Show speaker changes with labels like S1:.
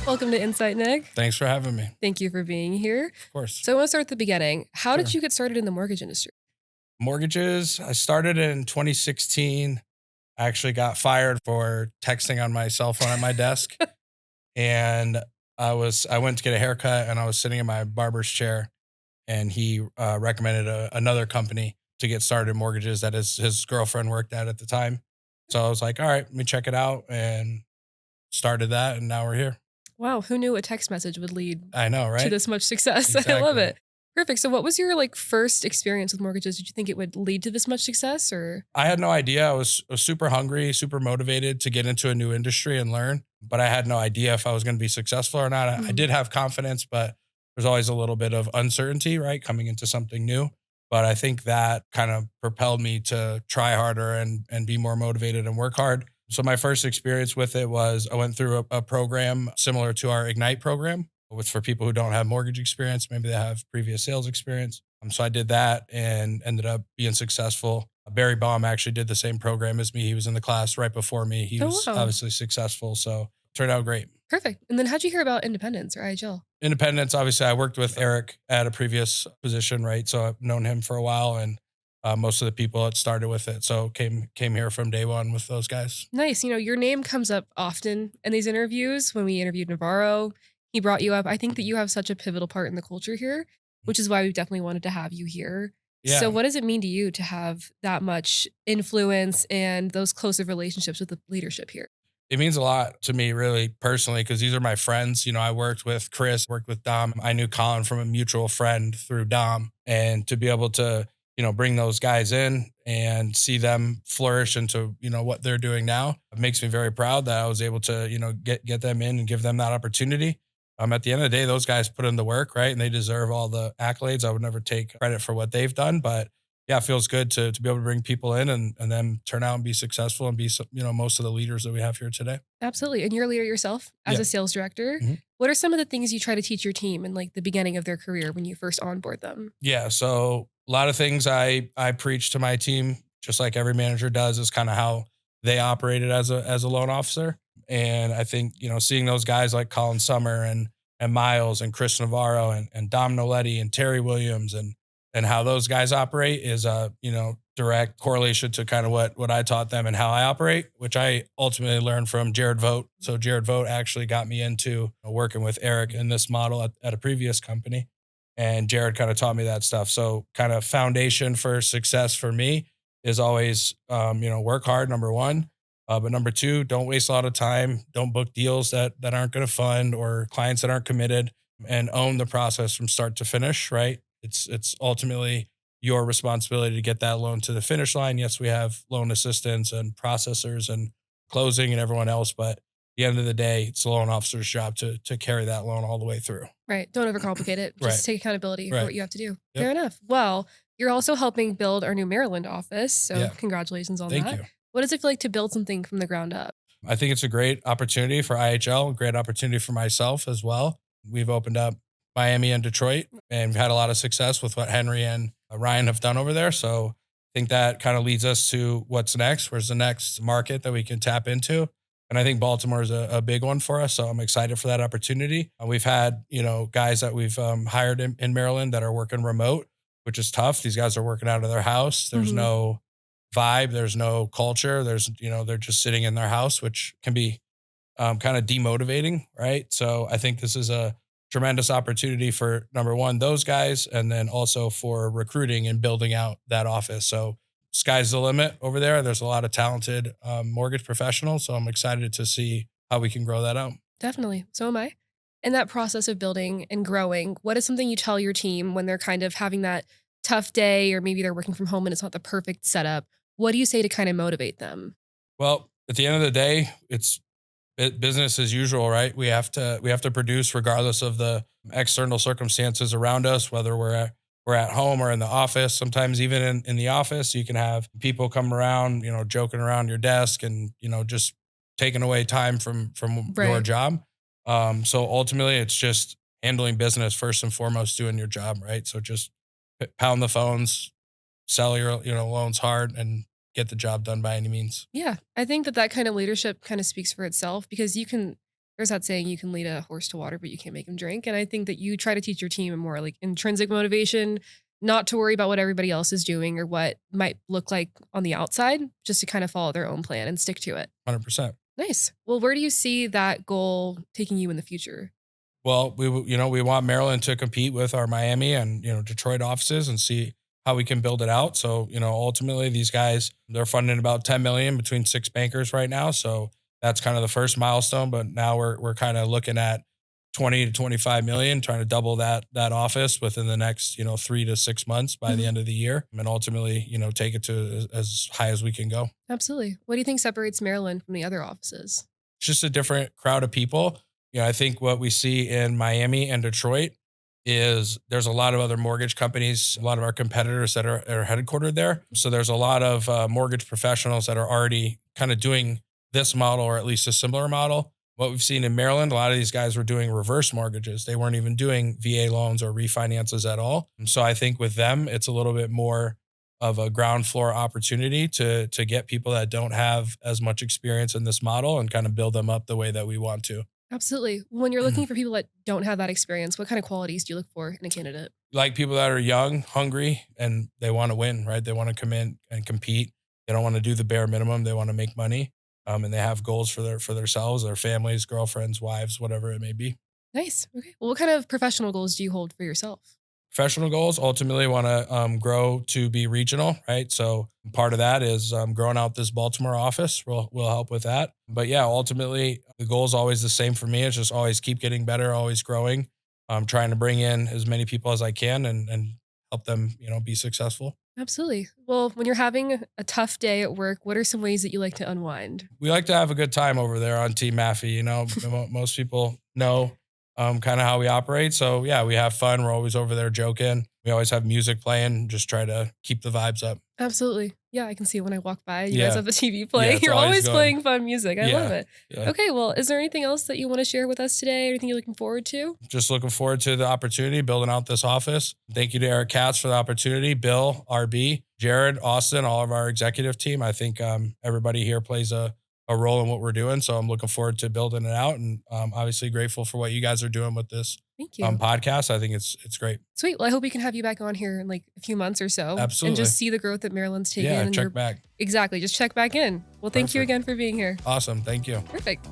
S1: Welcome to Insight, Nick.
S2: Thanks for having me.
S1: Thank you for being here.
S2: Of course.
S1: So I want to start at the beginning. How
S2: Sure.
S1: did you get started in the mortgage industry?
S2: Mortgages, I started in 2016. I actually got fired for texting on my cell phone at my desk. And I went to get a haircut and I was sitting in my barber's chair and he recommended another company to get started in mortgages that his girlfriend worked at the time. So I was like, all right, let me check it out and started that. And now we're here.
S1: Wow, who knew a text message would lead
S2: I know,
S1: to
S2: right?
S1: this much success? I love
S2: Exactly.
S1: it. Perfect. So what was your first experience with mortgages? Did you think it would lead to this much success or?
S2: I had no idea. I was super hungry, super motivated to get into a new industry and learn, but I had no idea if I was going to be successful or not. I
S1: Mhm.
S2: did have confidence, but there's always a little bit of uncertainty, right? Coming into something new. But I think that kind of propelled me to try harder and be more motivated and work hard. So my first experience with it was I went through a program similar to our Ignite program, which for people who don't have mortgage experience, maybe they have previous sales experience. So I did that and ended up being successful. Barry Baum actually did the same program as me. He was in the class right before me. He
S1: Oh,
S2: was
S1: wow.
S2: obviously successful. So turned out great.
S1: Perfect. And then how'd you hear about Independence or IHL?
S2: Independence, obviously, I worked with Eric at a previous position, right? So I've known him for a while and most of the people that started with it. So came here from day one with those guys.
S1: Nice. Your name comes up often in these interviews. When we interviewed Navarro, he brought you up. I think that you have such a pivotal part in the culture here, which is why we definitely wanted to have you here. So,
S2: Yeah.
S1: what does it mean to you to have that much influence and those close of relationships with the leadership here?
S2: It means a lot to me, really personally, because these are my friends. I worked with Chris, worked with Dom. I knew Colin from a mutual friend through Dom. And to be able to, bring those guys in and see them flourish into, what they're doing now, it makes me very proud that I was able to, get them in and give them that opportunity. At the end of the day, those guys put in the work, right? And they deserve all the accolades. I would never take credit for what they've done, but yeah, it feels good to be able to bring people in and then turn out and be successful and be, most of the leaders that we have here today.
S1: Absolutely. And you're a leader yourself as
S2: Yeah.
S1: a sales director.
S2: Mhm.
S1: What are some of the things you try to teach your team in the beginning of their career when you first onboard them?
S2: Yeah. So a lot of things I preach to my team, just like every manager does, is kind of how they operated as a loan officer. And I think, seeing those guys like Colin Summer and Miles and Chris Navarro and Dom Noletti and Terry Williams and how those guys operate is a, direct correlation to kind of what I taught them and how I operate, which I ultimately learned from Jared Vogt. So Jared Vogt actually got me into working with Eric in this model at a previous company. And Jared kind of taught me that stuff. So kind of foundation for success for me is always, work hard, number one. But number two, don't waste a lot of time. Don't book deals that aren't going to fund or clients that aren't committed, and own the process from start to finish, right? It's ultimately your responsibility to get that loan to the finish line. Yes, we have loan assistants and processors and closing and everyone else, but at the end of the day, it's the loan officer's job to carry that loan all the way through.
S1: Right. Don't overcomplicate it.
S2: Right.
S1: Just take accountability for
S2: Right.
S1: what you have to do.
S2: Yep.
S1: Fair enough. Well, you're also helping build our new Maryland office. So
S2: Yeah.
S1: congratulations on
S2: Thank
S1: that.
S2: you.
S1: What does it feel like to build something from the ground up?
S2: I think it's a great opportunity for IHL, a great opportunity for myself as well. We've opened up Miami and Detroit, and we've had a lot of success with what Henry and Ryan have done over there. So I think that kind of leads us to what's next. Where's the next market that we can tap into? And I think Baltimore is a big one for us. So I'm excited for that opportunity. We've had, guys that we've hired in Maryland that are working remote, which is tough. These guys are working out of their house. There's
S1: Mhm.
S2: no vibe. There's no culture. They're just sitting in their house, which can be kind of demotivating, right? So I think this is a tremendous opportunity for number one, those guys, and then also for recruiting and building out that office. So sky's the limit over there. There's a lot of talented mortgage professionals. So I'm excited to see how we can grow that out.
S1: Definitely. So am I. In that process of building and growing, what is something you tell your team when they're kind of having that tough day or maybe they're working from home and it's not the perfect setup? What do you say to kind of motivate them?
S2: Well, at the end of the day, it's business as usual, right? We have to produce regardless of the external circumstances around us, whether we're at home or in the office. Sometimes even in the office, you can have people come around, joking around your desk and just taking away time from your
S1: Right.
S2: job. So ultimately, it's just handling business first and foremost, doing your job, right? So just pound the phones, sell your loans hard, and get the job done by any means.
S1: Yeah, I think that that kind of leadership kind of speaks for itself because you can there's that saying you can lead a horse to water, but you can't make him drink. And I think that you try to teach your team a more like intrinsic motivation, not to worry about what everybody else is doing or what might look like on the outside, just to kind of follow their own plan and stick to it.
S2: 100%.
S1: Nice. Well, where do you see that goal taking you in the future?
S2: Well, we want Maryland to compete with our Miami and, Detroit offices and see how we can build it out. So, ultimately these guys, they're funding about 10 million between six bankers right now. So that's kind of the first milestone, but now we're kind of looking at 20 to 25 million, trying to double that office within the next, 3 to 6 months by the
S1: Mhm.
S2: end of the year, and ultimately, take it to as high as we can go.
S1: Absolutely. What do you think separates Maryland from the other offices?
S2: It's just a different crowd of people. I think what we see in Miami and Detroit is there's a lot of other mortgage companies, a lot of our competitors that are headquartered there. So there's a lot of mortgage professionals that are already kind of doing this model or at least a similar model. What we've seen in Maryland, a lot of these guys were doing reverse mortgages. They weren't even doing VA loans or refinances at all. So I think with them, it's a little bit more of a ground floor opportunity to get people that don't have as much experience in this model and kind of build them up the way that we want to.
S1: Absolutely. When you're looking for people that don't have that experience, what kind of qualities do you look for in a candidate?
S2: Like people that are young, hungry, and they want to win, right? They want to come in and compete. They don't want to do the bare minimum. They want to make money. And they have goals for themselves, their families, girlfriends, wives, whatever it may be.
S1: Nice. Okay. Well, what kind of professional goals do you hold for yourself?
S2: Professional goals ultimately want to grow to be regional, right? So part of that is growing out this Baltimore office will help with that. But yeah, ultimately the goal is always the same for me. It's just always keep getting better, always growing. I'm trying to bring in as many people as I can and help them, be successful.
S1: Absolutely. Well, when you're having a tough day at work, what are some ways that you like to unwind?
S2: We like to have a good time over there on Team Maffei. Most people know kind of how we operate. So yeah, we have fun. We're always over there joking. We always have music playing. Just try to keep the vibes up.
S1: Absolutely. Yeah, I can see it when I walk by. You guys
S2: Yeah,
S1: have the TV
S2: yeah,
S1: playing.
S2: it's
S1: You're
S2: always
S1: always
S2: going.
S1: playing fun music. I love
S2: Yeah,
S1: it.
S2: yeah.
S1: Okay, well, is there anything else that you want to share with us today? Anything you're looking forward to?
S2: Just looking forward to the opportunity building out this office. Thank you to Eric Katz for the opportunity. Bill, RB, Jared, Austin, all of our executive team. I think everybody here plays a role in what we're doing. So I'm looking forward to building it out, and obviously grateful for what you guys are doing with this
S1: Thank you.
S2: podcast. I think it's great.
S1: Sweet. Well, I hope we can have you back on here in like a few months or so and
S2: Absolutely.
S1: just see the growth that Maryland's taken
S2: Yeah,
S1: and
S2: check
S1: you're
S2: back.
S1: exactly just check back in. Well, thank you
S2: Perfect.
S1: again for being here.
S2: Awesome. Thank you.
S1: Perfect.